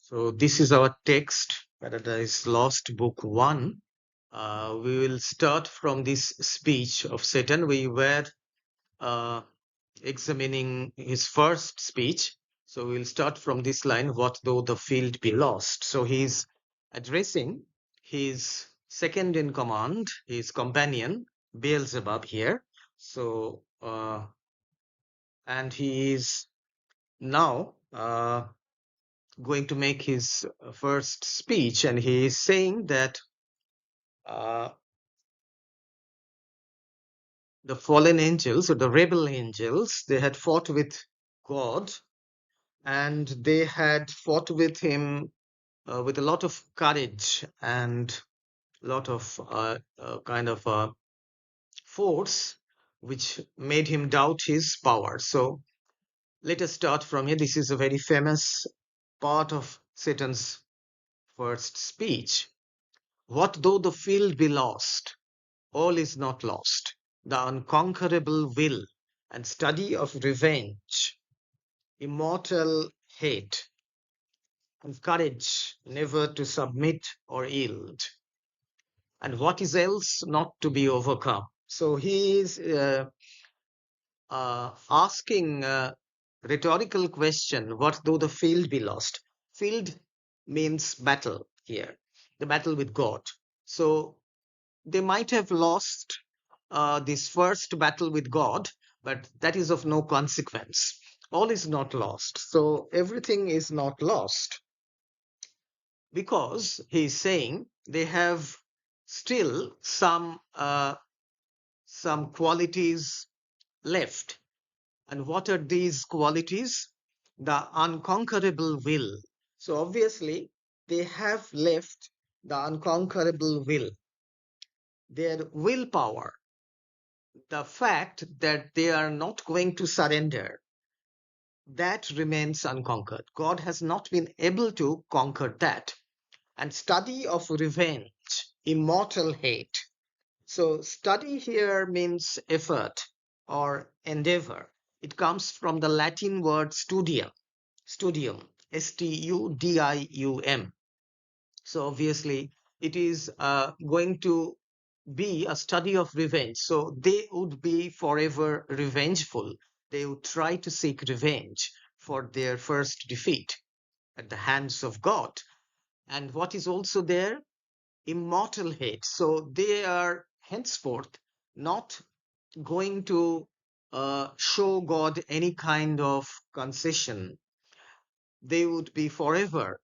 So this is our text, Paradise Lost, Book 1. We will start from this speech of Satan. We were uh, examining his first speech. So we'll start from this line, what though the field be lost? So he's addressing his second in command, his companion, Beelzebub here. So, and he is now going to make his first speech, and he is saying that uh, the fallen angels or the rebel angels, they had fought with God, and they had fought with him with a lot of courage and a lot of kind of force, which made him doubt his power. So let us start from here. This is a very famous part of Satan's first speech. What though the field be lost? All is not lost. The unconquerable will and study of revenge, immortal hate, and courage never to submit or yield, and what is else not to be overcome. So he is asking a rhetorical question, what though the field be lost? Field means battle here, the battle with God. So they might have lost this first battle with God, but that is of no consequence. All is not lost. So everything is not lost, because he's saying they have still some qualities left. And what are these qualities? The unconquerable will. So obviously they have left the unconquerable will, their willpower, the fact that they are not going to surrender, that remains unconquered. God has not been able to conquer that. And study of revenge, immortal hate. So study here means effort or endeavor. It comes from the Latin word studium, studium. So obviously it is going to be a study of revenge. So they would be forever revengeful. They would try to seek revenge for their first defeat at the hands of God. And what is also there? Immortal hate. So they are henceforth not going to show God any kind of concession. They would be forever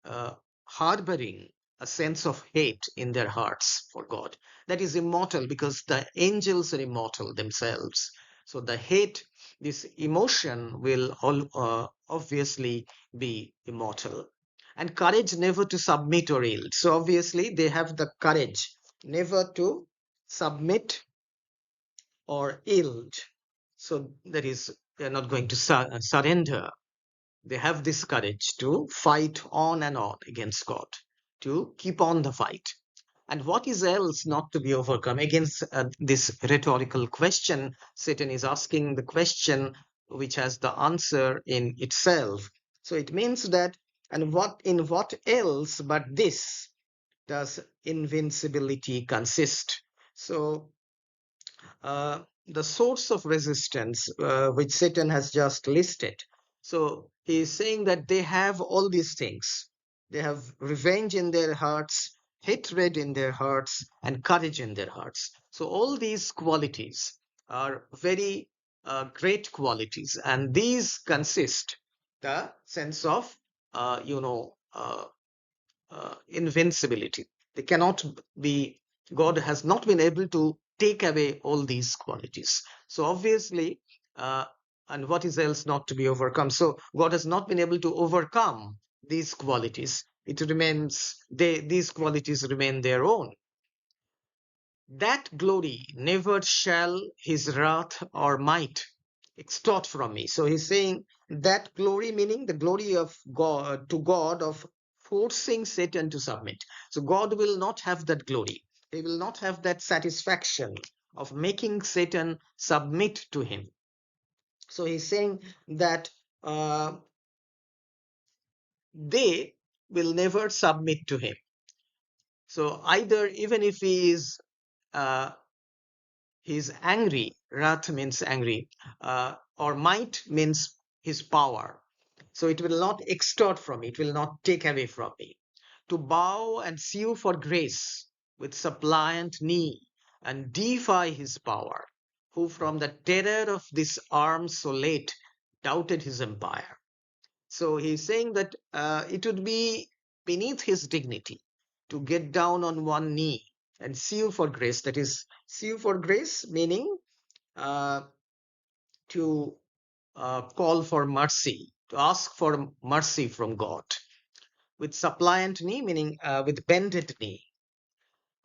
uh, harboring a sense of hate in their hearts for God. That is immortal, because the angels are immortal themselves. So the hate, this emotion, will obviously be immortal. And courage never to submit or yield. So obviously they have the courage never to submit or yield. So that is, they're not going to surrender. They have this courage to fight on and on against God, to keep on the fight. And what is else not to be overcome? Against this rhetorical question, Satan is asking the question which has the answer in itself. So it means that, and in what else but this does invincibility consist? So the source of resistance, which Satan has just listed. So he is saying that they have all these things. They have revenge in their hearts, hatred in their hearts, and courage in their hearts. So all these qualities are very great qualities, and these consist the sense of, uh, you know, uh, invincibility. They cannot be, God has not been able to take away all these qualities. So obviously, uh, and what is else not to be overcome? So God has not been able to overcome these qualities. It remains, these qualities remain their own. That glory never shall his wrath or might extort from me. So he's saying that glory, meaning the glory of God, to God, of forcing Satan to submit. So God will not have that glory. He will not have that satisfaction of making Satan submit to him. So he's saying that they will never submit to him. So either, even if uh, he is angry, wrath means angry, or might means his power. So it will not extort from me, it will not take away from me. To bow and sue for grace with suppliant knee and defy his power, who from the terror of this arm so late doubted his empire. So he's saying that it would be beneath his dignity to get down on one knee and sue for grace. That is, sue for grace, meaning uh, to call for mercy, to ask for mercy from God. With suppliant knee, meaning with bended knee,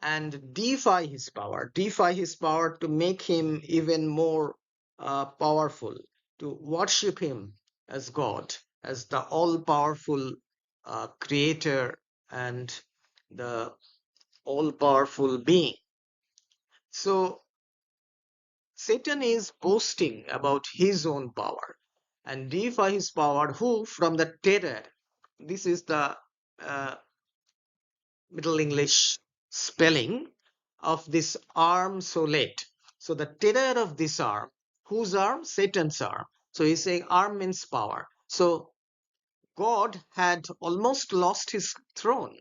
and defy his power to make him even more powerful, to worship him as God, as the all powerful creator and the all powerful being. So Satan is boasting about his own power and defy his power, who from the terror, this is the uh, Middle English spelling of this arm so late. So the terror of this arm, whose arm? Satan's arm. So he's saying arm means power. So God had almost lost his throne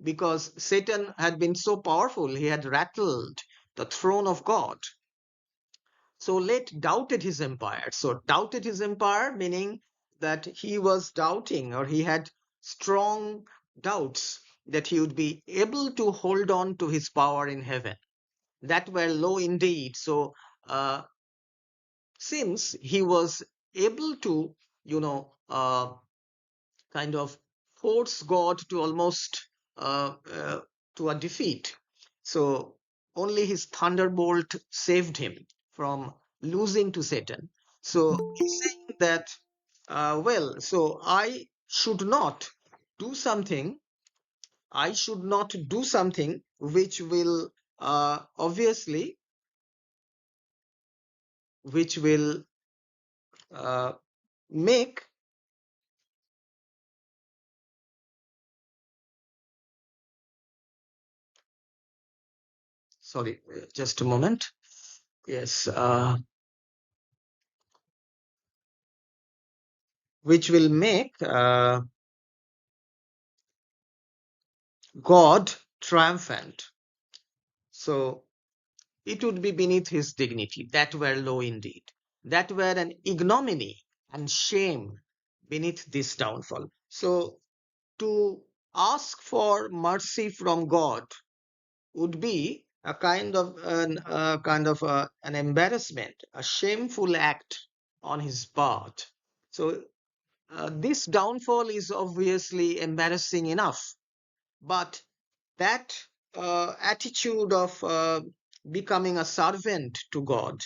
because Satan had been so powerful. He had rattled the throne of God. So Let doubted his empire. So doubted his empire, meaning that he was doubting, or he had strong doubts that he would be able to hold on to his power in heaven. That were low indeed. So since he was able to, you know, kind of force God to almost to a defeat. So only his thunderbolt saved him from losing to Satan. So he's saying that, so do something. I should not do something which will obviously, which will uh, make, sorry, just a moment. Yes, which will make God triumphant. So it would be beneath his dignity. That were low indeed. That were an ignominy and shame beneath this downfall. So to ask for mercy from God would be a kind of an embarrassment, a shameful act on his part. So this downfall is obviously embarrassing enough, but that attitude of becoming a servant to God,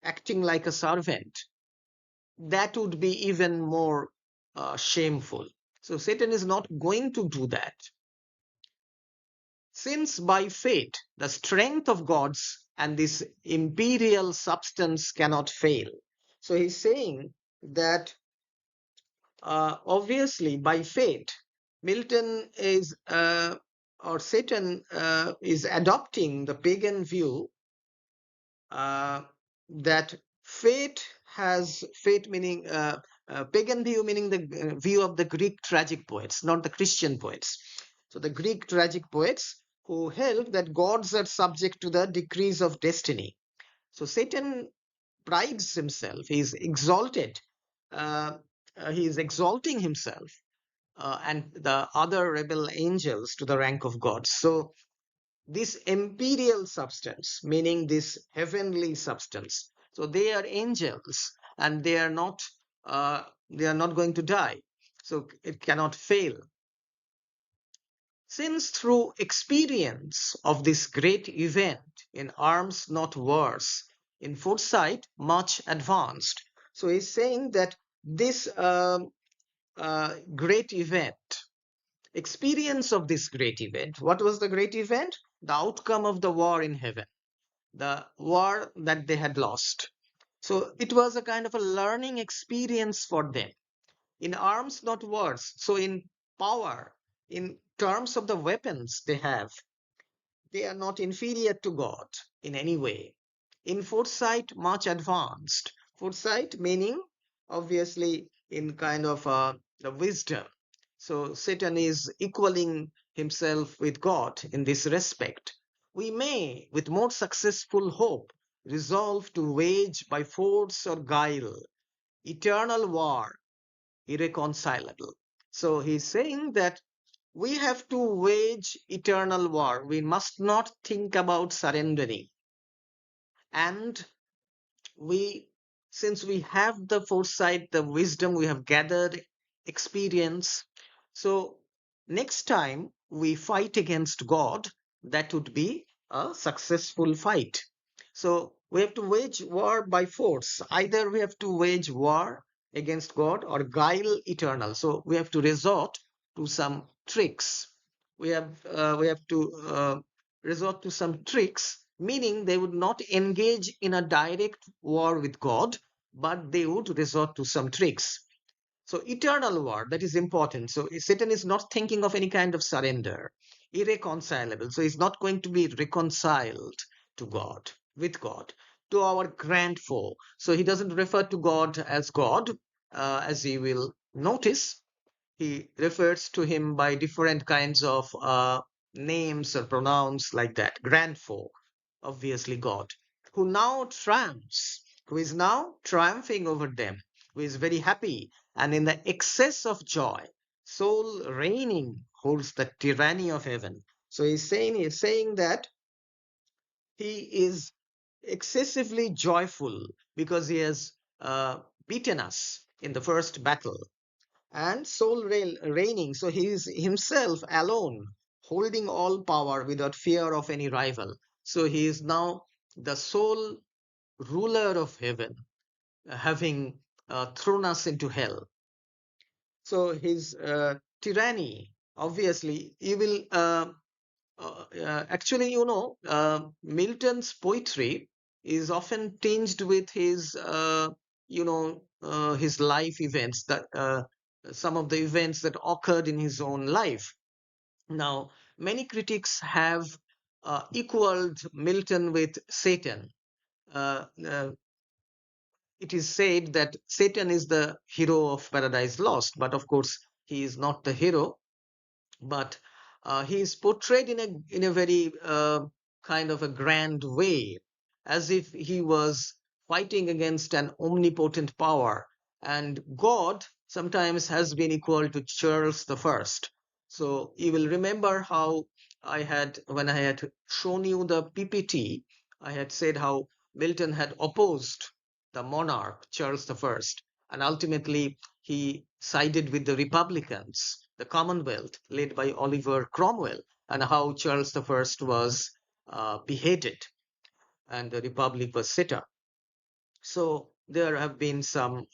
acting like a servant, that would be even more shameful. So Satan is not going to do that. Since by faith, the strength of God's and this imperial substance cannot fail. So he's saying that obviously by faith, Milton is, or Satan is adopting the pagan view uh, that fate meaning pagan view, meaning the view of the Greek tragic poets, not the Christian poets. So the Greek tragic poets who held that gods are subject to the decrees of destiny. So Satan prides himself, he is exalted, uh, he is exalting himself and the other rebel angels to the rank of gods. So this imperial substance, meaning this heavenly substance, so they are angels and they are not going to die, so it cannot fail. Since through experience of this great event in arms not wars, in foresight much advanced. So he's saying that this great event, experience of this great event, what was the great event? The outcome of the war in heaven, the war that they had lost. So it was a kind of a learning experience for them. In arms, not wars. So in power, in terms of the weapons they have, they are not inferior to God in any way. In foresight, much advanced. Foresight meaning, obviously, in kind of the wisdom. So Satan is equaling himself with God in this respect. We may, with more successful hope, resolve to wage by force or guile eternal war, irreconcilable. So he's saying that we have to wage eternal war. We must not think about surrendering. And we, since we have the foresight, the wisdom, we have gathered experience. So next time we fight against God, that would be a successful fight. So we have to wage war by force. Either we have to wage war against God or guile eternal. So we have to resort to some tricks. We have to resort to some tricks, meaning they would not engage in a direct war with God, but they would resort to some tricks. So eternal war, that is important. So Satan is not thinking of any kind of surrender, irreconcilable. So he's not going to be reconciled to God, with God, to our grand foe. So he doesn't refer to God, as you will notice. He refers to him by different kinds of names or pronouns like that. Grand foe, obviously God, who now triumphs, who is now triumphing over them, who is very happy and in the excess of joy, soul reigning holds the tyranny of heaven. So he's saying that he is excessively joyful because he has beaten us in the first battle and reigning. So he is himself alone, holding all power without fear of any rival. So he is now the sole ruler of heaven, having thrown us into hell. So his tyranny, obviously, he will. Actually, Milton's poetry is often tinged with his life events, that some of the events that occurred in his own life. Now, many critics have equaled Milton with Satan. Uh, uh, it is said that Satan is the hero of Paradise Lost, but of course, he is not the hero, but he is portrayed in a very kind of a grand way, as if he was fighting against an omnipotent power. And God sometimes has been equal to Charles the First. So you will remember how when I had shown you the PPT, I had said how Milton had opposed the monarch Charles the First, and ultimately he sided with the Republicans, the Commonwealth, led by Oliver Cromwell, and how Charles the First was beheaded and the Republic was set up. So there have been some,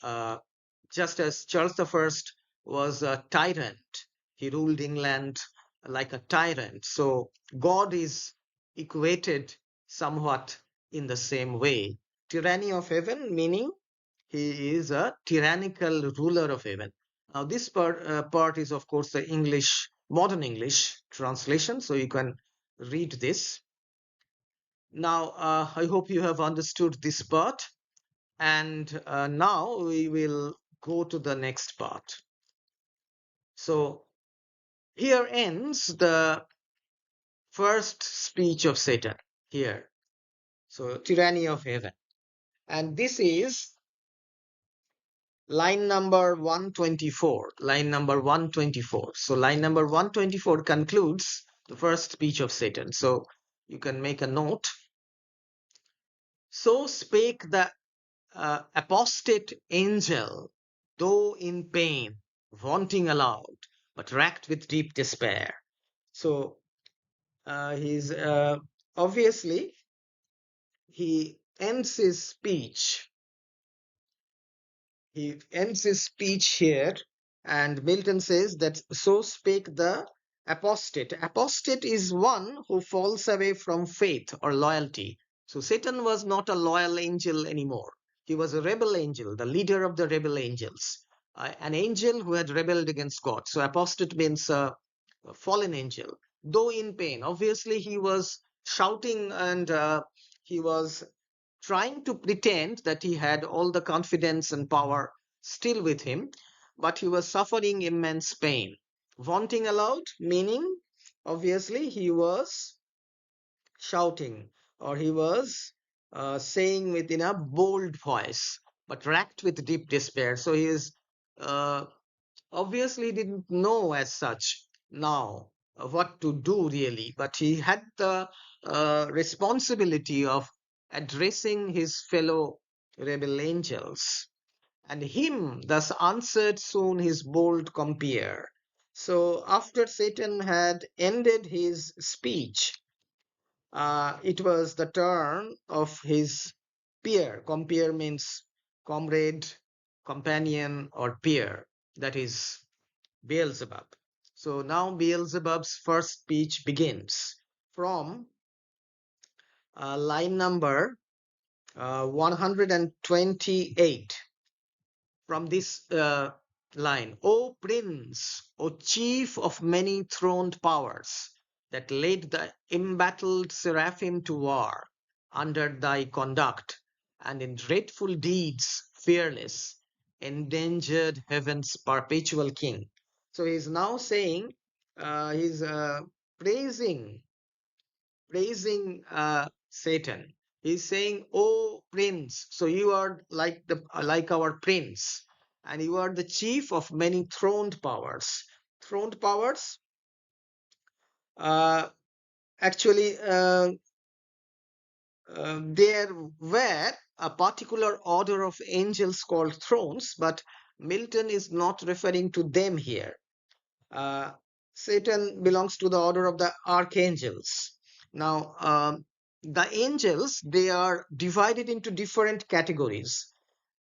just as Charles the First was a tyrant, he ruled England like a tyrant. So God is equated somewhat in the same way. Tyranny of heaven, meaning he is a tyrannical ruler of heaven. Now, this part is, of course, the modern English translation, so you can read this. Now, I hope you have understood this part, and now we will go to the next part. So, here ends the first speech of Satan, here. So, tyranny of heaven. And this is line number 124. So line number 124 concludes the first speech of Satan. So you can make a note. So spake the apostate angel, though in pain, vaunting aloud, but racked with deep despair. So he's obviously he ends his speech He ends his speech here, and Milton says that so spake the apostate. Apostate is one who falls away from faith or loyalty. So Satan was not a loyal angel anymore. He was a rebel angel, the leader of the rebel angels, an angel who had rebelled against God. So apostate means a fallen angel, though in pain. Obviously, he was shouting and he was trying to pretend that he had all the confidence and power still with him, but he was suffering immense pain. Vaunting aloud, meaning obviously he was shouting, or he was saying within a bold voice, but racked with deep despair. So he is uh, obviously didn't know as such now what to do really, but he had the responsibility of addressing his fellow rebel angels. And him thus answered soon his bold compeer. So after Satan had ended his speech, it was the turn of his peer. Compeer means comrade, companion, or peer. That is Beelzebub. So now Beelzebub's first speech begins from line number 128. From this line, O Prince, O Chief of many throned powers, that led the embattled seraphim to war under thy conduct, and in dreadful deeds fearless, endangered heaven's perpetual king. So he's now saying, he's praising Satan. He's saying, "Oh Prince, so you are like our Prince, and you are the chief of many throned powers." Throned powers, uh, actually, there were a particular order of angels called thrones, but Milton is not referring to them here. Uh, Satan belongs to the order of the archangels. Now, the angels, they are divided into different categories.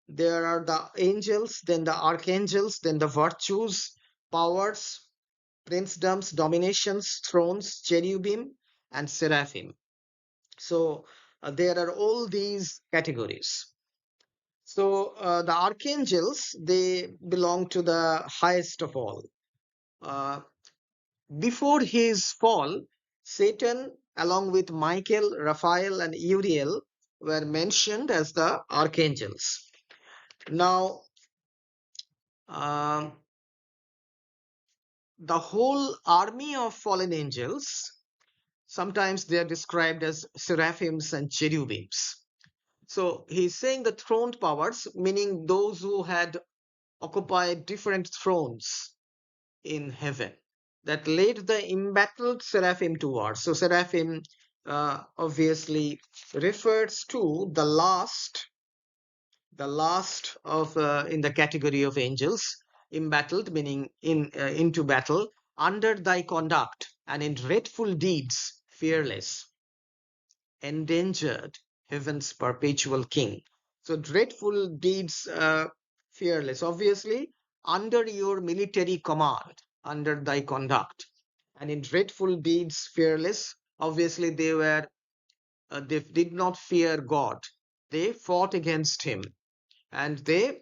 There are the angels, then the archangels, then the virtues, powers, princedoms, dominations, thrones, cherubim, and seraphim. So there are all these categories. So the archangels, they belong to the highest of all. Uh, Before his fall, Satan, along with Michael, Raphael, and Uriel, were mentioned as the archangels. Now, um, the whole army of fallen angels, sometimes they are described as seraphims and cherubims. So he's saying the throned powers, meaning those who had occupied different thrones in heaven, that led the embattled seraphim to war. So seraphim obviously refers to the last of in the category of angels, embattled meaning into battle, under thy conduct and in dreadful deeds fearless, endangered heaven's perpetual king. So dreadful deeds, fearless, obviously under your military command, under thy conduct, and in dreadful deeds fearless. Obviously they did not fear God. They fought against him, and they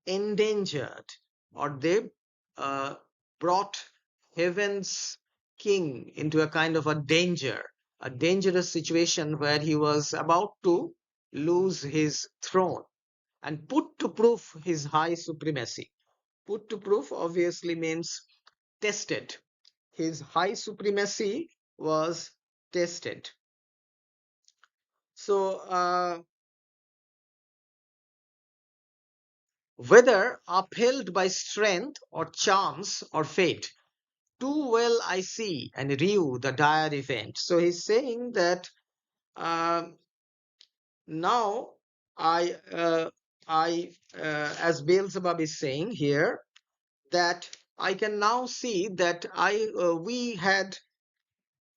endangered, or they uh, brought heaven's king into a kind of a danger, a dangerous situation where he was about to lose his throne and put to proof his high supremacy. Put to proof obviously means tested. His high supremacy was tested. So, whether upheld by strength or chance or fate, too well I see and rue the dire event. So he's saying that uh, now I, as Beelzebub is saying here, that I can now see that we had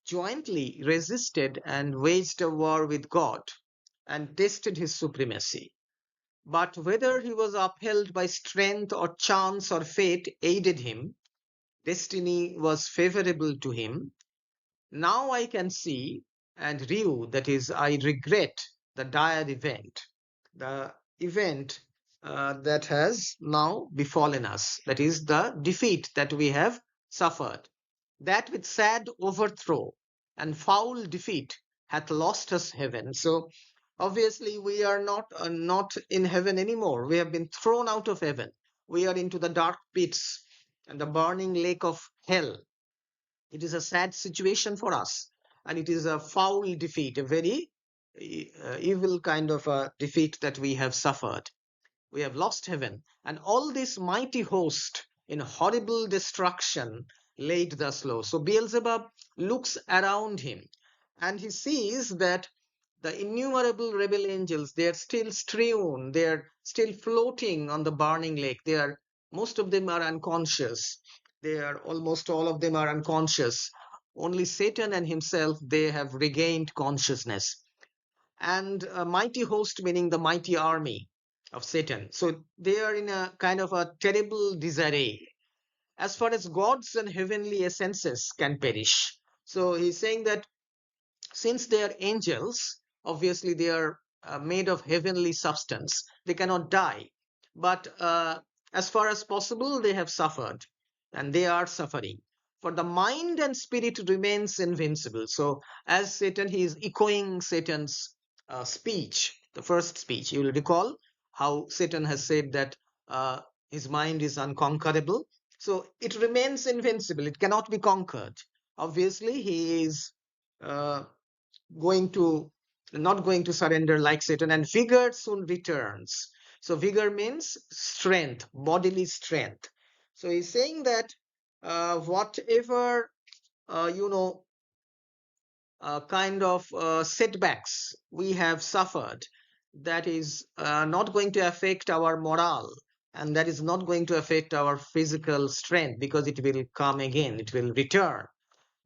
jointly resisted and waged a war with God and tested his supremacy. But whether he was upheld by strength or chance or fate aided him, destiny was favorable to him. Now I can see and rue, that is, I regret the dire event, the event that has now befallen us, that is, the defeat that we have suffered. that with sad overthrow and foul defeat hath lost us heaven. So obviously we are not in heaven anymore. We have been thrown out of heaven. We are into the dark pits and the burning lake of hell. It is a sad situation for us, and it is a foul defeat, a very evil kind of a defeat that we have suffered. We have lost heaven, and all this mighty host in horrible destruction laid thus low. So Beelzebub looks around him, and he sees that the innumerable rebel angels, they are still strewn, they are still floating on the burning lake. They are, most of them are unconscious. They are, almost all of them are unconscious. Only Satan and himself, they have regained consciousness. And a mighty host meaning the mighty army of Satan. So they are in a kind of a terrible disarray as far as gods and heavenly essences can perish. So he's saying that since they are angels, obviously they are made of heavenly substance. They cannot die. But as far as possible, they have suffered and they are suffering. For the mind and spirit remains invincible. So as Satan, he is echoing Satan's speech, the first speech. You will recall how Satan has said that his mind is unconquerable. So it remains invincible. It cannot be conquered. Obviously, he is uh, going to not going to surrender like Satan, and vigor soon returns. So vigor means strength, bodily strength. So he's saying that whatever you know kind of setbacks we have suffered, that is not going to affect our morale, and that is not going to affect our physical strength, because it will come again, it will return.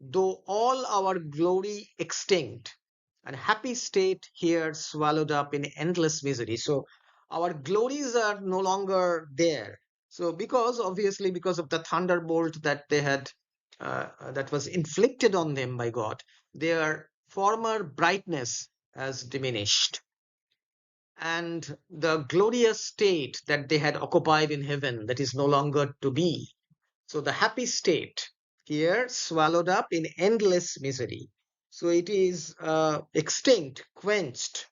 Though all our glory extinct, and happy state here swallowed up in endless misery. So our glories are no longer there. So because obviously because of the thunderbolt that they had that was inflicted on them by God, their former brightness has diminished, and the glorious state that they had occupied in heaven, that is no longer to be. So the happy state here swallowed up in endless misery. So it is extinct, quenched.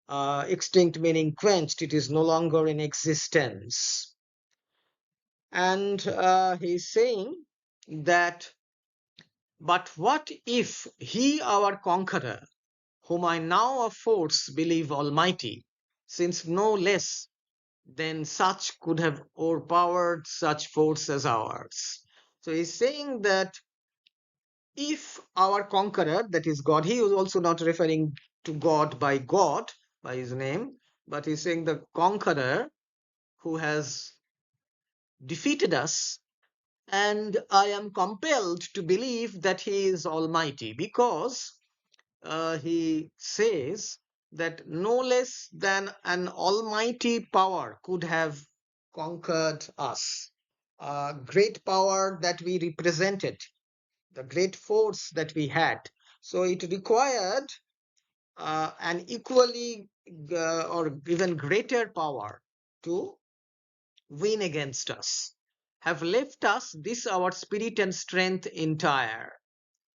Extinct meaning quenched. It is no longer in existence. And he's saying that, but what if he, our conqueror, whom I now of force believe almighty, since no less than such could have overpowered such force as ours. So he's saying that if our conqueror, that is God, he is also not referring to God, by his name, but he's saying the conqueror who has defeated us, and I am compelled to believe that he is almighty, because he says that no less than an almighty power could have conquered us. Great power that we represented, the great force that we had. So it required an equally or even greater power to win against us, have left us this our spirit and strength entire,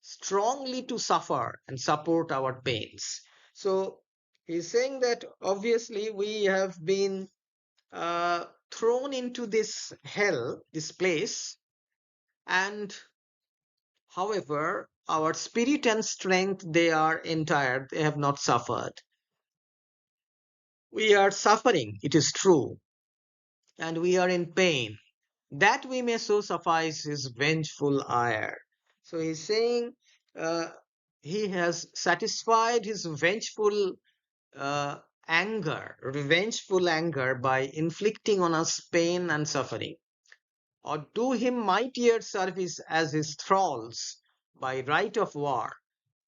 strongly to suffer and support our pains. So he's saying that obviously we have been thrown into this hell, this place, and however, our spirit and strength, they are entire, they have not suffered. We are suffering, it is true, and we are in pain, that we may so suffice his vengeful ire. So he's saying uh, he has satisfied his vengeful uh, revengeful anger by inflicting on us pain and suffering, or do him mightier service as his thralls by right of war,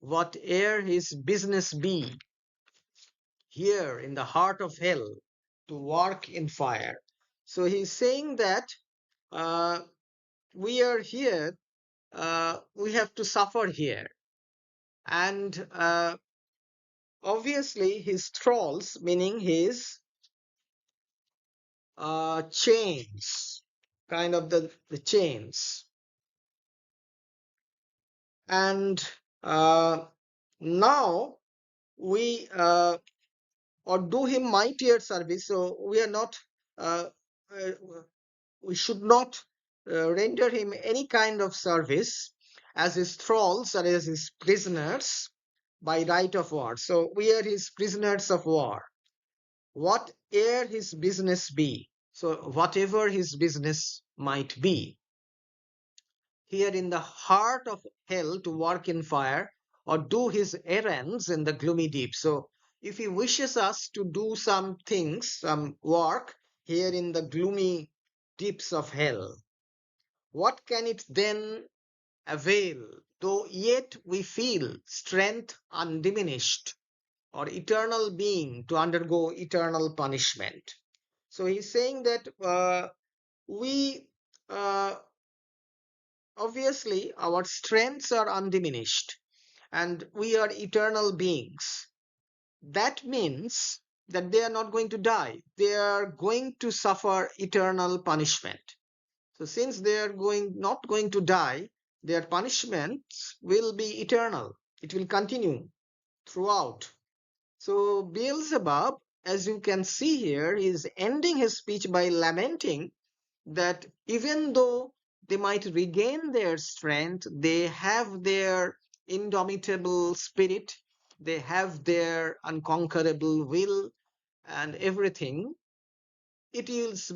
whate'er his business be, here in the heart of hell, to work in fire. So he's saying that uh, we are here, we have to suffer here. And obviously, his thralls, meaning his chains, kind of the chains. And now we or do him mightier service. So we are not, uh, uh, we should not render him any kind of service as his thralls or as his prisoners by right of war. So we are his prisoners of war. Whate'er his business be, so whatever his business might be, here in the heart of hell to work in fire or do his errands in the gloomy deep. So if he wishes us to do some things, some work here in the gloomy deeps of hell, what can it then avail, though yet we feel strength undiminished or eternal being to undergo eternal punishment? So he's saying that we uh, obviously our strengths are undiminished and we are eternal beings. That means that they are not going to die, they are going to suffer eternal punishment. So since they are not going to die, their punishments will be eternal, it will continue throughout. So Beelzebub, as you can see here, is ending his speech by lamenting that even though they might regain their strength, they have their indomitable spirit, they have their unconquerable will and everything, it is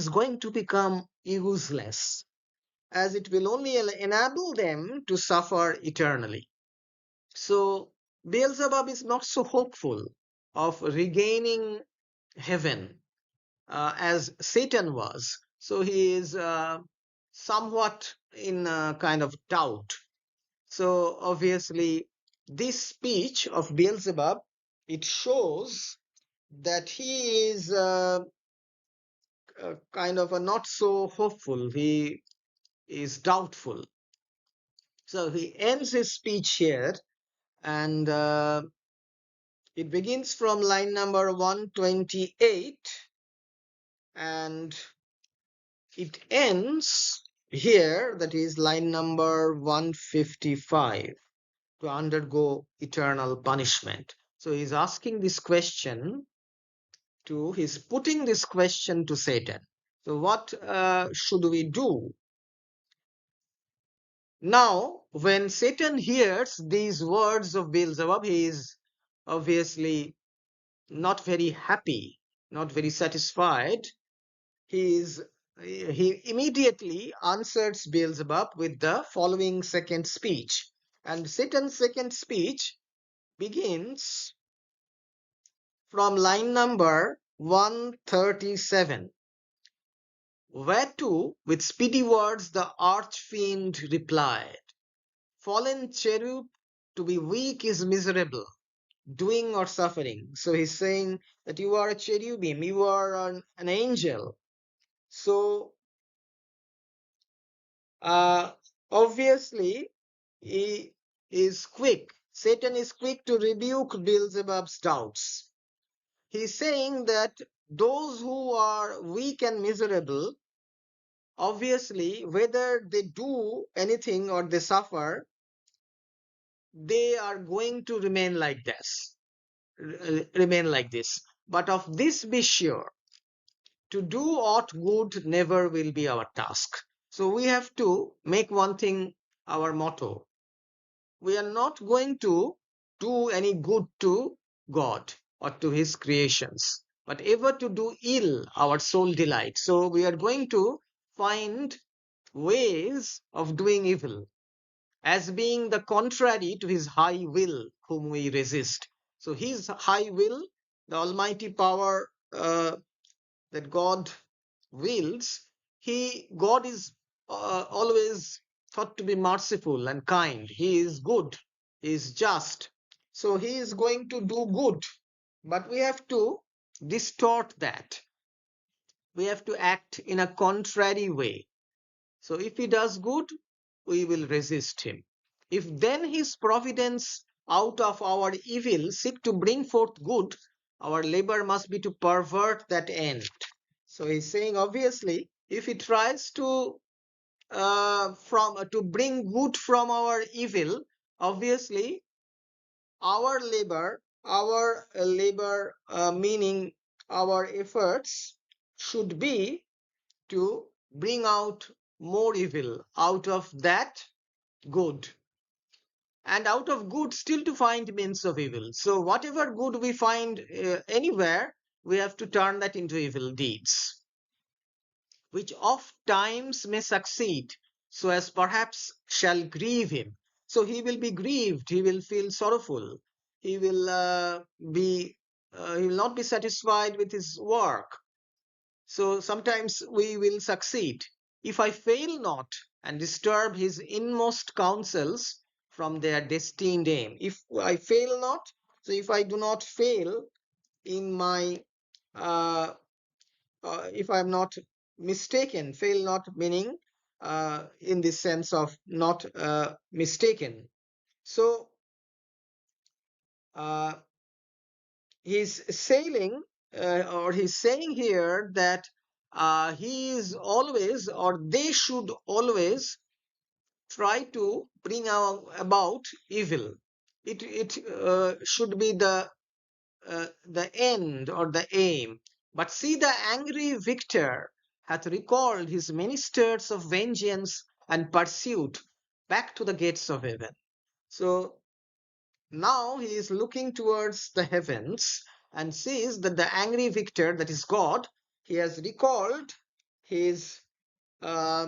going to become useless, as it will only enable them to suffer eternally. So Beelzebub is not so hopeful of regaining heaven as Satan was. So he is somewhat in a kind of doubt. So obviously, this speech of Beelzebub, it shows that he is kind of a not so hopeful. He is doubtful. So he ends his speech here, and it begins from line number 128, and it ends here, that is line number 155, to undergo eternal punishment. So he's asking this question he's putting this question to Satan. So what should we do? Now, when Satan hears these words of Beelzebub, he is obviously not very happy, not very satisfied. He immediately answers Beelzebub with the following second speech. And Satan's second speech begins from line number 137. Whereto, with speedy words, the arch-fiend replied, fallen cherub, to be weak is miserable, doing or suffering. So he's saying that you are a cherubim, you are an angel. So uh, obviously, he is quick. Satan is quick to rebuke Beelzebub's doubts. He's saying that those who are weak and miserable, obviously, whether they do anything or they suffer, they are going to remain like this. But of this be sure, to do aught good never will be our task. So we have to make one thing our motto. We are not going to do any good to God or to his creations, but ever to do ill our sole delight. So we are going to find ways of doing evil as being the contrary to his high will, whom we resist. So his high will, the almighty power that God wills, God is always thought to be merciful and kind. He is good, he is just. So he is going to do good, but we have to distort that. We have to act in a contrary way. So if he does good, we will resist him. If then his providence out of our evil seek to bring forth good, our labor must be to pervert that end. So he's saying, obviously, if he tries to from to bring good from our evil, obviously our labor meaning our efforts should be to bring out more evil out of that good, and out of good still to find means of evil. So whatever good we find anywhere, we have to turn that into evil deeds, which oft times may succeed, so as perhaps shall grieve him. So he will be grieved, he will feel sorrowful, he will he will not be satisfied with his work. So sometimes we will succeed. If I fail not and disturb his inmost counsels from their destined aim. If I fail not, so if I do not fail in my uh, if I'm not mistaken, fail not meaning in the sense of not mistaken. So uh, he's sailing or he's saying here that he is always, or they should always try to bring about evil. It should be the end or the aim. But see, the angry victor hath recalled his ministers of vengeance and pursuit back to the gates of heaven. So now he is looking towards the heavens and sees that the angry victor, that is God, he has recalled his uh,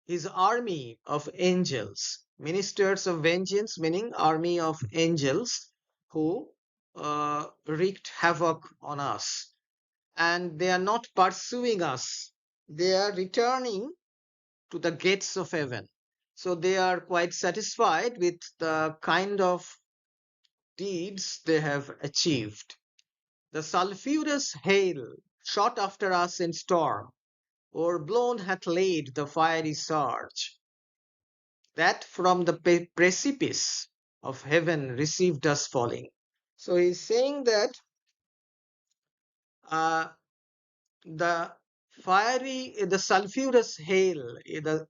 his army of angels, ministers of vengeance, meaning army of angels who wreaked havoc on us. And they are not pursuing us, they are returning to the gates of heaven. So they are quite satisfied with the kind of deeds they have achieved. The sulphurous hail shot after us in storm, o'erblown hath laid the fiery surge, that from the precipice of heaven received us falling. So he's saying that uh, the sulphurous hail, the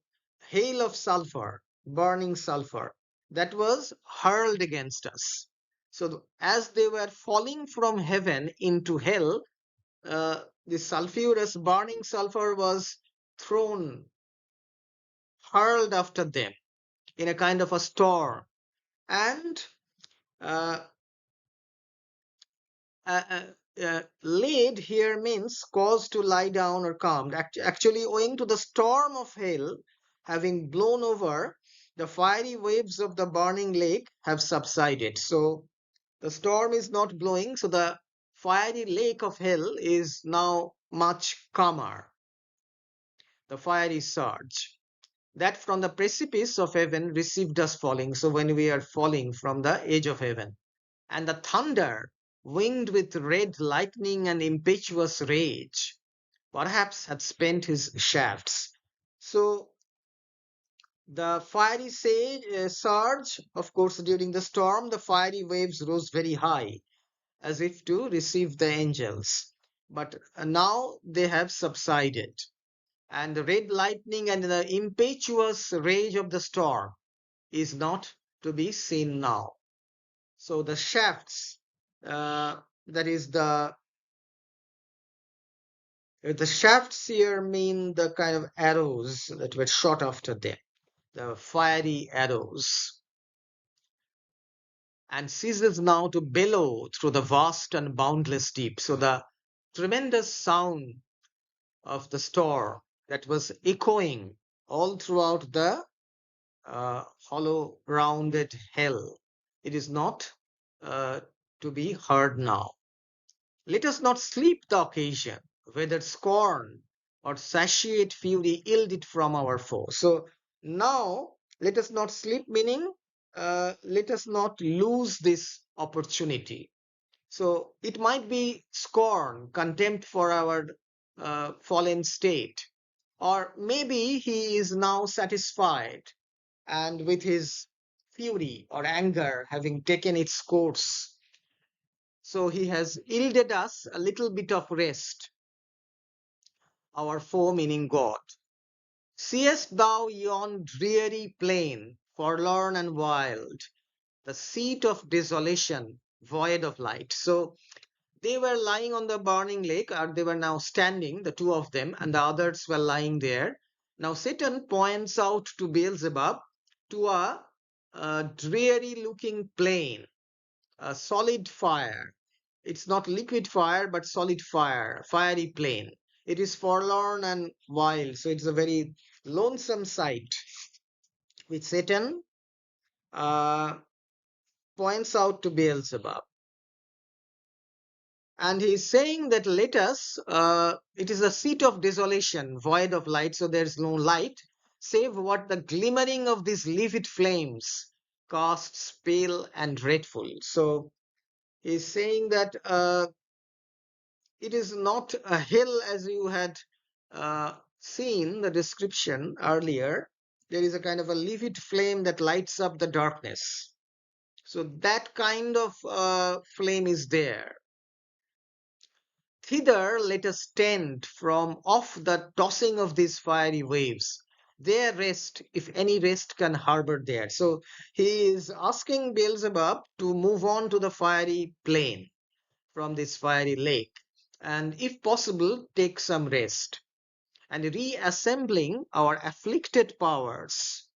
hail of sulfur, burning sulfur, that was hurled against us. So as they were falling from heaven into hell, the sulphurous burning sulfur was thrown, hurled after them in a kind of a storm. And uh, laid here means caused to lie down or calmed. Actually, owing to the storm of hail having blown over, the fiery waves of the burning lake have subsided. So the storm is not blowing, so the fiery lake of hell is now much calmer. The fiery surge that from the precipice of heaven received us falling. So when we are falling from the edge of heaven, and the thunder, winged with red lightning and impetuous rage, perhaps had spent his shafts. So the fiery surge, of course, during the storm, the fiery waves rose very high, as if to receive the angels. But now they have subsided, and the red lightning and the impetuous rage of the storm is not to be seen now. So the shafts, that is the shafts here mean the kind of arrows that were shot after them, the fiery arrows, and ceases now to bellow through the vast and boundless deep. So the tremendous sound of the storm that was echoing all throughout the hollow rounded hell, it is not to be heard now. Let us not sleep the occasion, whether scorn or satiate fury yield it from our foe. So now let us not sleep, meaning let us not lose this opportunity. So it might be scorn, contempt for our fallen state, or maybe he is now satisfied and with his fury or anger having taken its course, so he has yielded us a little bit of rest, our foe meaning God. Seest thou yon dreary plain, forlorn and wild, the seat of desolation, void of light? So they were lying on the burning lake, or they were now standing, the two of them, and the others were lying there. Now Satan points out to Beelzebub to a dreary looking plain, a solid fire. It's not liquid fire, but solid fire, fiery plain. It is forlorn and wild, so it's a very lonesome sight, which Satan uh, points out to Beelzebub. And he's saying that let us, it is a seat of desolation, void of light, so there's no light, save what the glimmering of these livid flames casts pale and dreadful. So he's saying that it is not a hill as you had seen the description earlier. There is a kind of a livid flame that lights up the darkness. So that kind of flame is there. Thither let us tend from off the tossing of these fiery waves. There rest, if any rest can harbor there. So he is asking Beelzebub to move on to the fiery plain from this fiery lake, and if possible, take some rest. And reassembling our afflicted powers,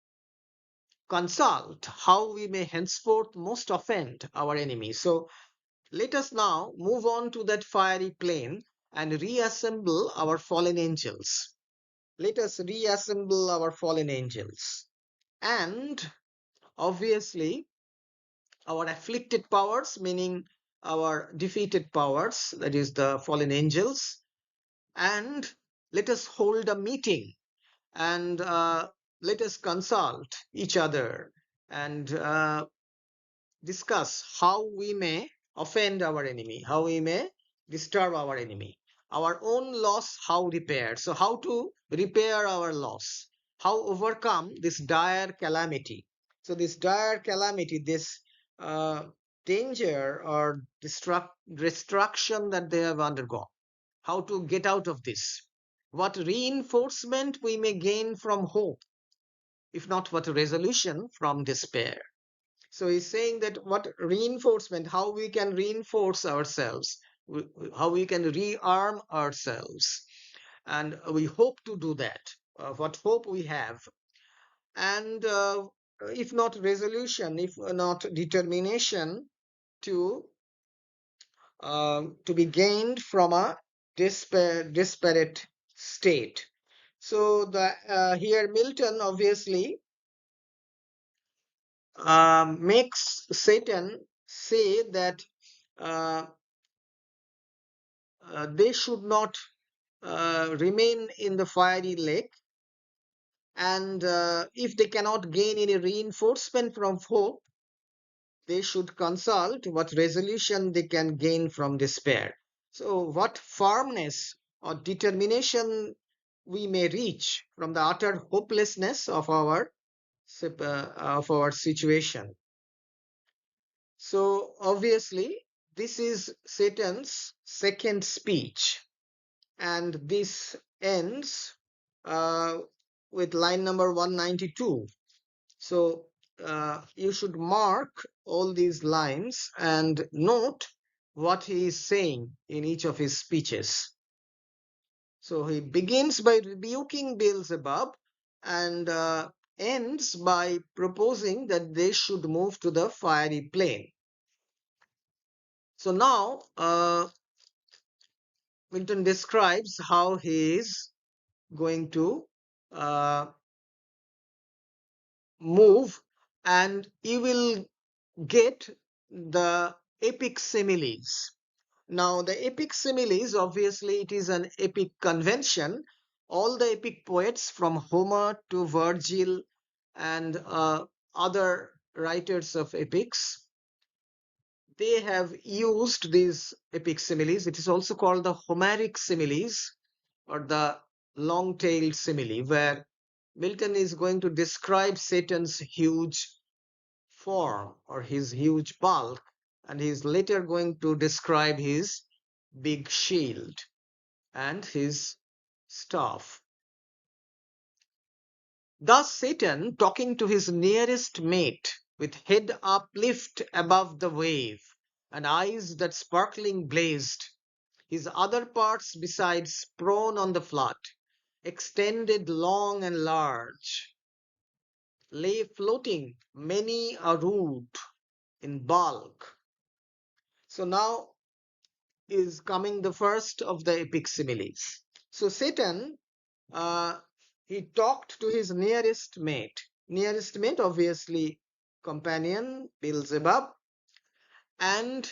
consult how we may henceforth most offend our enemies. So let us now move on to that fiery plain and reassemble our fallen angels. Let us reassemble our fallen angels. And obviously, our afflicted powers, meaning our defeated powers, that is the fallen angels. And let us hold a meeting and let us consult each other and discuss how we may offend our enemy, how we may disturb our enemy, our own loss, how repair. So, how to repair our loss, how overcome this dire calamity. So, this dire calamity, this uh, danger or destruction that they have undergone, how to get out of this, what reinforcement we may gain from hope, if not what resolution from despair. So he's saying that what reinforcement, how we can reinforce ourselves, how we can rearm ourselves. And we hope to do that, what hope we have. And if not resolution, if not determination to be gained from a disparate state. So the here Milton obviously makes Satan say that uh, they should not remain in the fiery lake, and if they cannot gain any reinforcement from hope, they should consult what resolution they can gain from despair. So, what firmness or determination we may reach from the utter hopelessness of our situation. So, obviously, this is Satan's second speech, and this ends uh, with line number 192. So you should mark all these lines and note what he is saying in each of his speeches. So he begins by rebuking Beelzebub and ends by proposing that they should move to the fiery plain. So now Milton describes how he is going to uh, move, and you will get the epic similes. Now, the epic similes, obviously, it is an epic convention. All the epic poets from Homer to Virgil and other writers of epics, they have used these epic similes. It is also called the Homeric similes or the long-tailed simile, where Milton is going to describe Satan's huge form or his huge bulk, and he's later going to describe his big shield and his staff. Thus Satan, talking to his nearest mate, with head uplift above the wave, and eyes that sparkling blazed, his other parts besides prone on the flood, extended long and large, lay floating many a rood in bulk. So now is coming the first of the epic similes. So Satan, uh, he talked to his nearest mate, obviously companion Beelzebub, and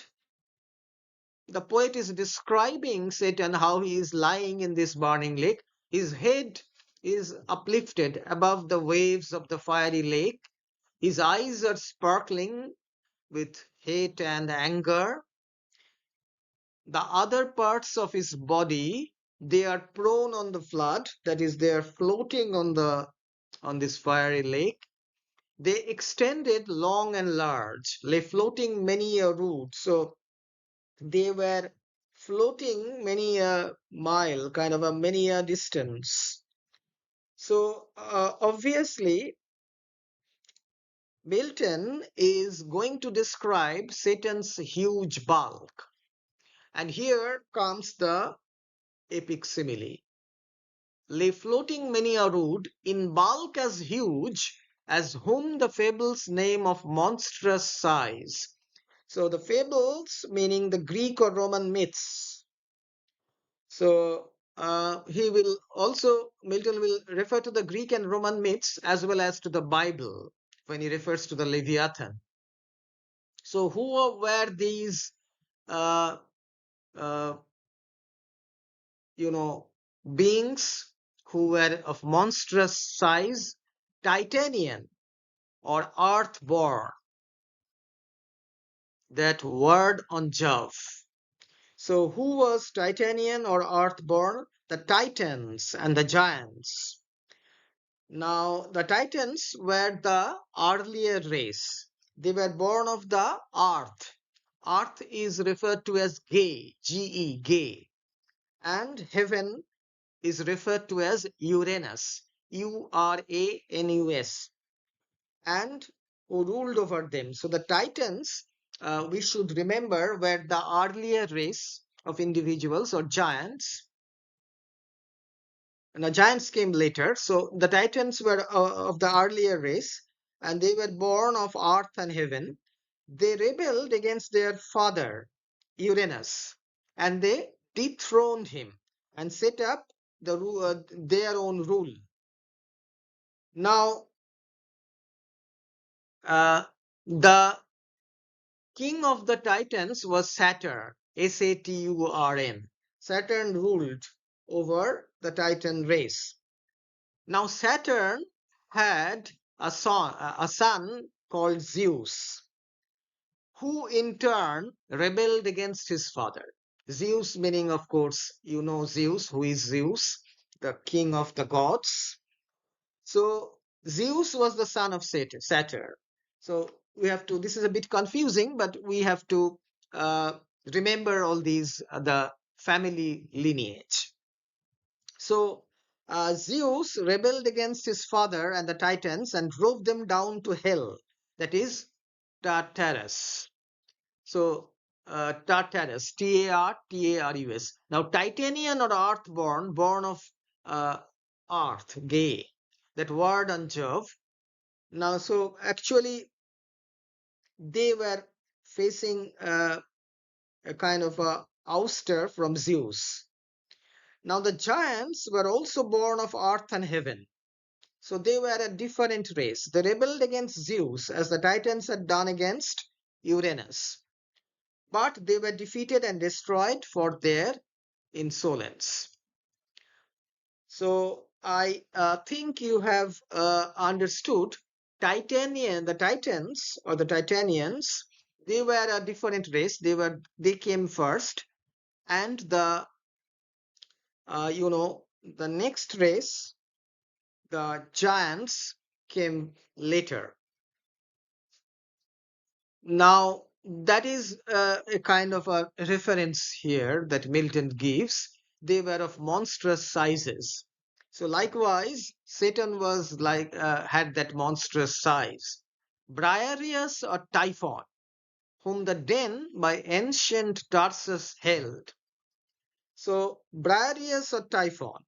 the poet is describing Satan how he is lying in this burning lake. His head is uplifted above the waves of the fiery lake. His eyes are sparkling with hate and anger. The other parts of his body, they are prone on the flood, that is, they are floating on this fiery lake. They extended long and large, lay floating many a rood. So they were floating many a mile, kind of a many a distance. So obviously Milton is going to describe Satan's huge bulk. And here comes the epic simile. Lay floating many a rood, in bulk as huge as whom the fables name of monstrous size. So the fables meaning the Greek or Roman myths. So Milton will refer to the Greek and Roman myths as well as to the Bible when he refers to the Leviathan. So who were these, uh, uh, beings who were of monstrous size? Titanian or earthborn, that word on Jove. So who was Titanian or earthborn? The Titans and the giants. Now the Titans were the earlier race. They were born of the earth. Earth is referred to as Ge, Ge, Ge. And heaven is referred to as Uranus, Uranus, and who ruled over them. So the Titans, we should remember, were the earlier race of individuals or giants. Now giants came later. So the Titans were of the earlier race, and they were born of earth and heaven. They rebelled against their father, Uranus, and they dethroned him and set up their own rule. Now, the king of the Titans was Saturn, Saturn. Saturn ruled over the Titan race. Now, Saturn had a son called Zeus, who in turn rebelled against his father. Zeus meaning, of course, Zeus. Who is Zeus? The king of the gods. So Zeus was the son of Saturn. So this is a bit confusing, but we have to remember all these, the family lineage. So Zeus rebelled against his father and the Titans and drove them down to hell, that is Tartarus. So Tartarus, Tartarus. Now Titanian or earthborn, born of earth, gay, that word on Jove. Now, so actually they were facing a kind of a ouster from Zeus. Now the giants were also born of earth and heaven. So they were a different race. They rebelled against Zeus as the Titans had done against Uranus. But they were defeated and destroyed for their insolence. So I think you have understood the Titans or the Titanians. They were a different race. They came first, and the next race, the giants, came later. Now that is a kind of a reference here that Milton gives. They were of monstrous sizes. So likewise, Satan was had that monstrous size. Briareus or Typhon, whom the den by ancient Tarsus held. So Briareus or Typhon.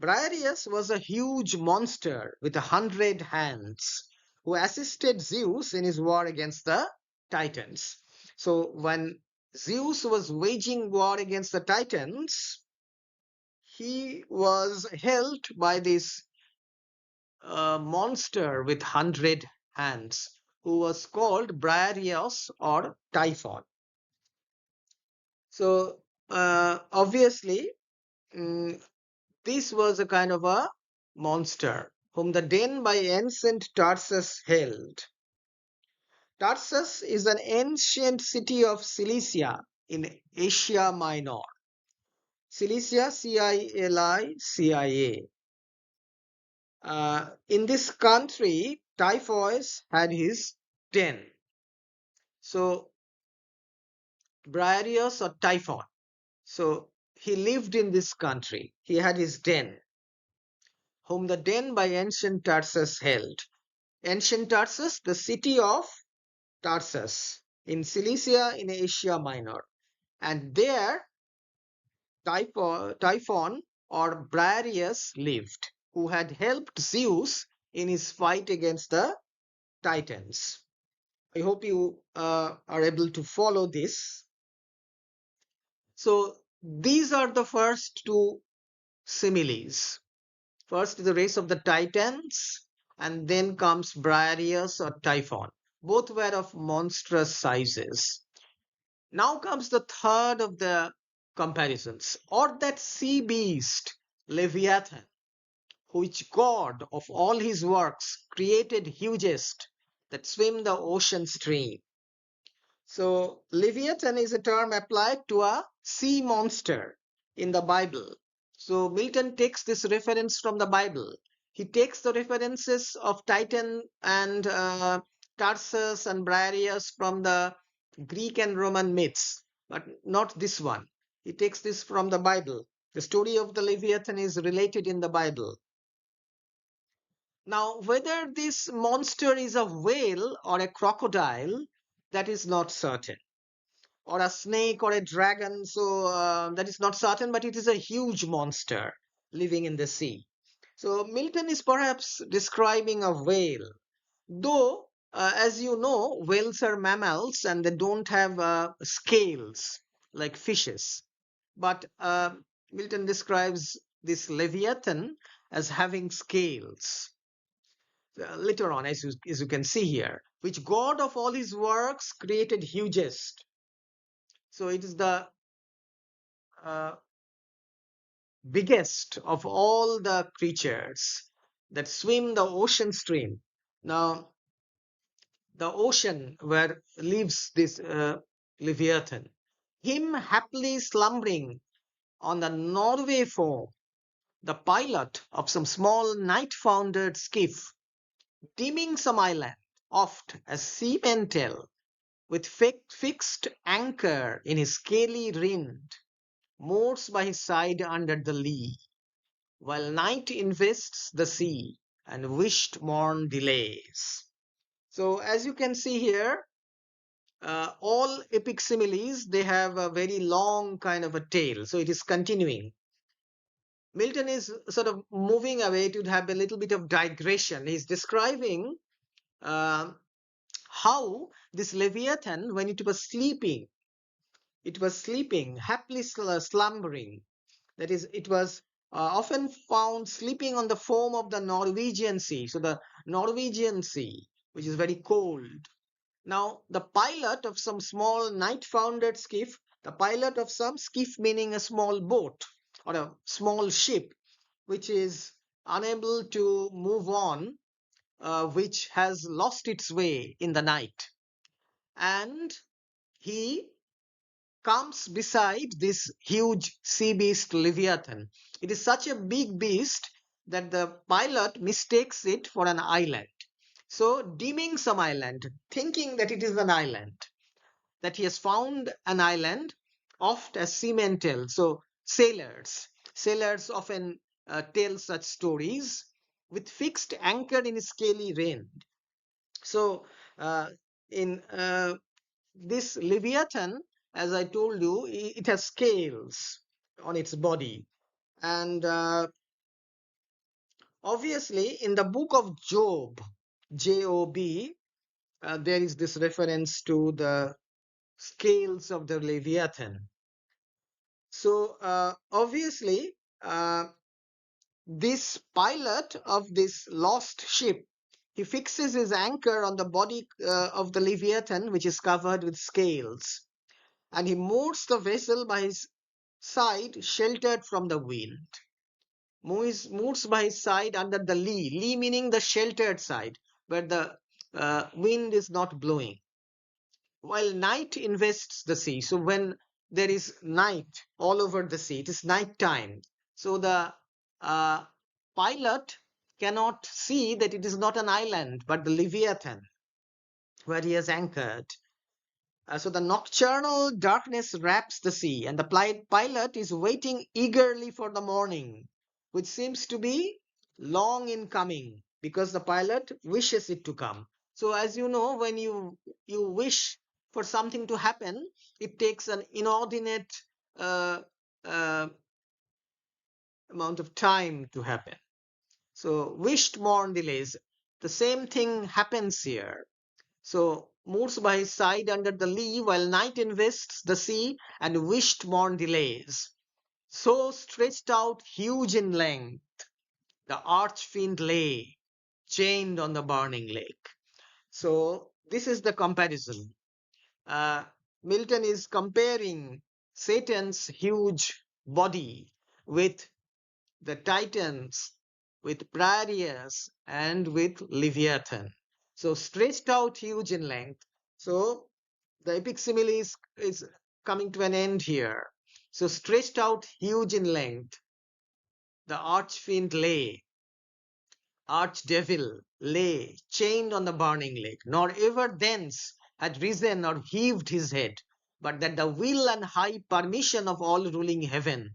Briareus was a huge monster with 100 hands who assisted Zeus in his war against the Titans. So when Zeus was waging war against the Titans, he was held by this monster with 100 hands who was called Briareus or Typhon. So obviously, mm, this was a kind of a monster whom the den by ancient Tarsus held. Tarsus is an ancient city of Cilicia in Asia Minor. Cilicia, Cilicia. In this country, Typhus had his den. So, Briareus or Typhon. So, he lived in this country. He had his den, whom the den by ancient Tarsus held. Ancient Tarsus, the city of Tarsus in Cilicia in Asia Minor. And there Typhon or Briareus lived, who had helped Zeus in his fight against the Titans. I hope you are able to follow this. So these are the first two similes. First, the race of the Titans, and then comes Briareus or Typhon. Both were of monstrous sizes. Now comes the third of the comparisons, or that sea beast, Leviathan, which God of all his works created hugest, that swim the ocean stream. So Leviathan is a term applied to a sea monster in the Bible. So Milton takes this reference from the Bible. He takes the references of Titan and Tarsus and Briareus from the Greek and Roman myths, but not this one. He takes this from the Bible. The story of the Leviathan is related in the Bible. Now, whether this monster is a whale or a crocodile, that is not certain, or a snake or a dragon. So that is not certain, but it is a huge monster living in the sea. So Milton is perhaps describing a whale, though, as you know, whales are mammals and they don't have scales like fishes. But Milton describes this Leviathan as having scales. Later on, as you can see here, which God of all his works created hugest. So it is the uh, biggest of all the creatures that swim the ocean stream. Now, the ocean where lives this Leviathan, him happily slumbering on the Norway foam, the pilot of some small night-foundered skiff, deeming some island, oft as seamen tell, with fixed anchor in his scaly rind, moors by his side under the lee, while night invests the sea and wished morn delays. So as you can see here, all epic similes, they have a very long kind of a tail. So it is continuing. Milton is sort of moving away to have a little bit of digression. He's describing uh, how this Leviathan, when it was sleeping, happily slumbering. That is, it was often found sleeping on the foam of the Norwegian Sea. So the Norwegian Sea, which is very cold. Now, the pilot of some small night-foundered skiff, the pilot of some skiff meaning a small boat or a small ship, which is unable to move on, which has lost its way in the night. And he comes beside this huge sea beast Leviathan. It is such a big beast that the pilot mistakes it for an island. So, deeming some island, thinking that it is an island, that he has found an island, oft as seamen tell. So, sailors often tell such stories with fixed anchor in scaly rain. So, in this Leviathan, as I told you, it has scales on its body. And obviously, in the book of Job, Job, there is this reference to the scales of the Leviathan. So, obviously, uh, this pilot of this lost ship, he fixes his anchor on the body of the Leviathan, which is covered with scales, and he moors the vessel by his side, sheltered from the wind. Moves by his side under the lee meaning the sheltered side, where the wind is not blowing, while night invests the sea. So when there is night all over the sea, it is night time. So the uh, pilot cannot see that it is not an island, but the Leviathan where he has anchored. So the nocturnal darkness wraps the sea, and the pilot is waiting eagerly for the morning, which seems to be long in coming because the pilot wishes it to come. So, as you know, when you wish for something to happen, it takes an inordinate uh, uh, amount of time to happen. So, wished morn delays. The same thing happens here. So moves by his side under the lee while night invests the sea and wished morn delays. So stretched out huge in length, the arch-fiend lay, chained on the burning lake. So this is the comparison. Uh, Milton is comparing Satan's huge body with the Titans, with Briareus, and with Leviathan. So stretched out huge in length. So the epic simile is coming to an end here. So stretched out huge in length, the archfiend lay, archdevil lay, chained on the burning lake, nor ever thence had risen or heaved his head, but that the will and high permission of all ruling heaven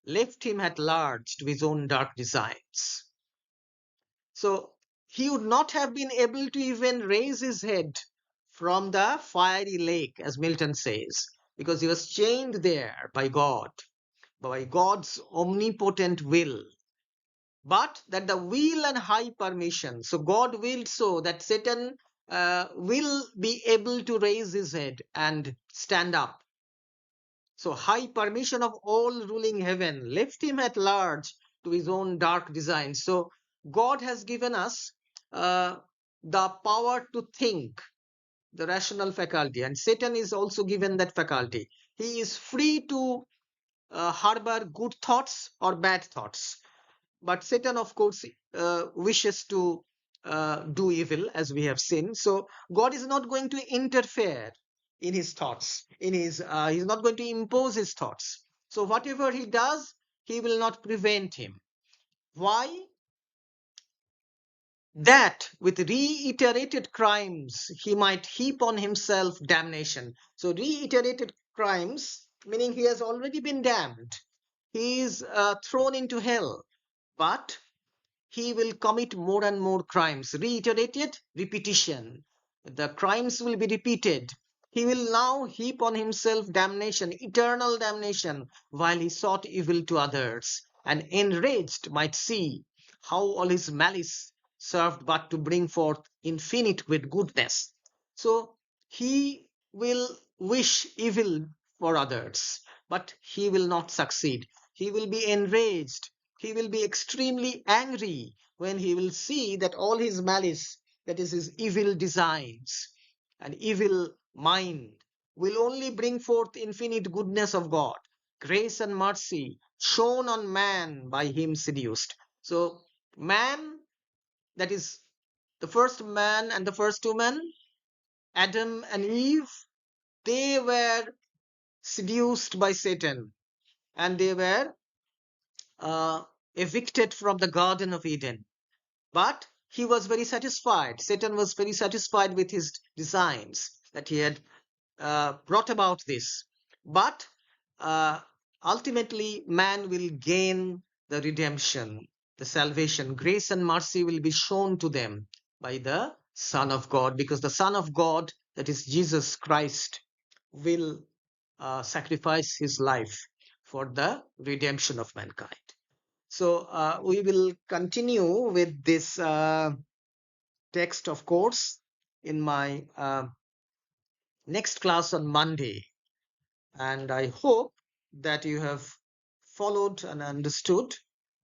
left him at large to his own dark designs. So he would not have been able to even raise his head from the fiery lake, as Milton says, because he was chained there by God, by God's omnipotent will. But that the will and high permission, so God willed so that Satan will be able to raise his head and stand up. So high permission of all ruling heaven left him at large to his own dark designs. So God has given us uh, the power to think, the rational faculty, and Satan is also given that faculty. He is free to harbor good thoughts or bad thoughts. But Satan, of course, wishes to do evil, as we have seen. So God is not going to interfere in his thoughts. He's not going to impose his thoughts. So whatever he does, he will not prevent him. Why? That with reiterated crimes he might heap on himself damnation. So reiterated crimes, meaning he has already been damned. He is thrown into hell. But he will commit more and more crimes. Reiterated repetition. The crimes will be repeated. He will now heap on himself damnation, eternal damnation, while he sought evil to others, and enraged might see how all his malice served but to bring forth infinite with goodness. So he will wish evil for others, but he will not succeed. He will be enraged, he will be extremely angry when he will see that all his malice, that is his evil designs and evil mind, will only bring forth infinite goodness of God, grace and mercy shown on man by him seduced. So man, that is the first man and the first woman, Adam and Eve, they were seduced by Satan, and they were uh, evicted from the Garden of Eden. But he was very satisfied. Satan was very satisfied with his designs that he had brought about this. But uh, ultimately, man will gain the redemption, the salvation, grace and mercy will be shown to them by the Son of God, because the Son of God, that is Jesus Christ, will sacrifice his life for the redemption of mankind. So we will continue with this text, of course, in my next class on Monday. And I hope that you have followed and understood